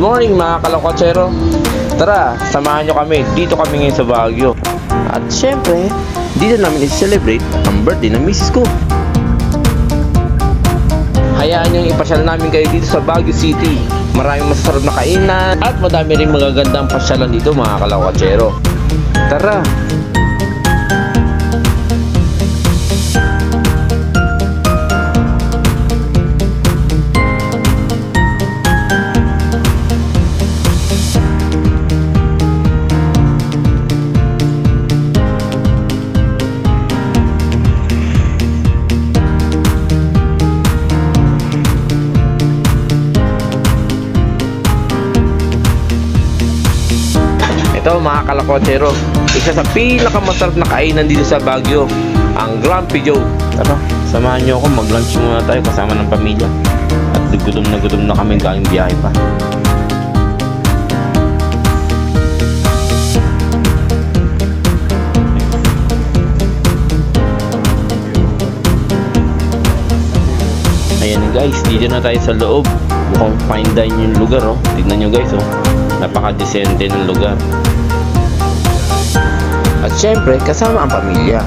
morning mga kalakotsero. Tara, samahan nyo kami. Dito kami ngayon sa Baguio. At syempre, dito namin i-celebrate ang birthday ng misis ko. Hayaan nyo ipasyal namin kayo dito sa Baguio City. Maraming masasarap na kainan at madami rin magagandang pasyalan dito mga kalakotsero. Tara! Ito mga kalakotsero, isa sa pinakamasarap na kainan dito sa Baguio, ang Grumpy Joe. Tara, samahan nyo ako, mag-lunch muna tayo kasama ng pamilya. At gutom na kami galing biyahe pa. Ayan guys, dito na tayo sa loob. Mukhang fine dine yung lugar, oh. Tignan nyo guys, oh. Napaka-decente ng lugar. At syempre, kasama ang pamilya.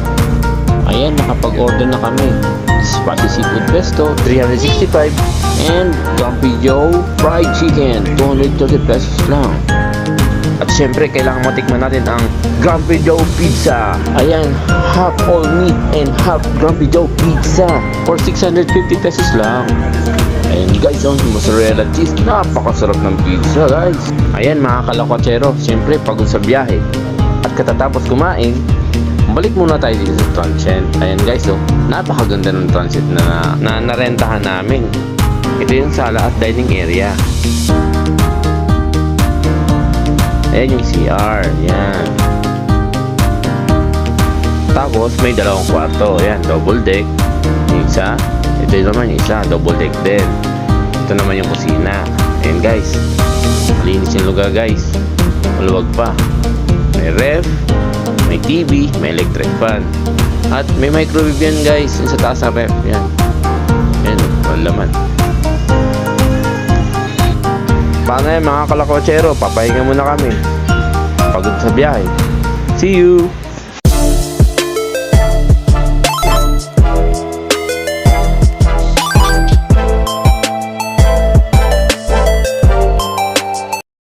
Ayan, nakapag-order na kami. Spicy Seafood Pesto, 365. And Grumpy Joe Fried Chicken, 230 pesos lang. At syempre, kailangan matikman natin ang Grumpy Joe Pizza. Ayan, half all meat and half Grumpy Joe Pizza for 650 pesos lang. Ayan guys, oh, mozzarella cheese. Napakasarap ng pizza guys. Ayan mga kalakotsero, syempre pagod sa biyahe at katatapos kumain, balik muna tayo dito sa Transient. Ayan guys, oh, napakaganda ng Transient na narentahan namin. Ito yung sala at dining area. Ayan yung CR. Ayan. Tapos may dalawang kwarto. Ayan, double deck. Yung isa. Ito naman yung isa, double deck din. Ito naman yung kusina. Ayan guys, malinis yung lugar guys. Maluwag pa. May ref, may TV, may electric fan. At may microwave yan guys, yung sa taas ng ref. Yan. Yan, walang laman. Paano yan mga kalakotsero? Papahinga muna kami. Pagod sa biyahe. See you!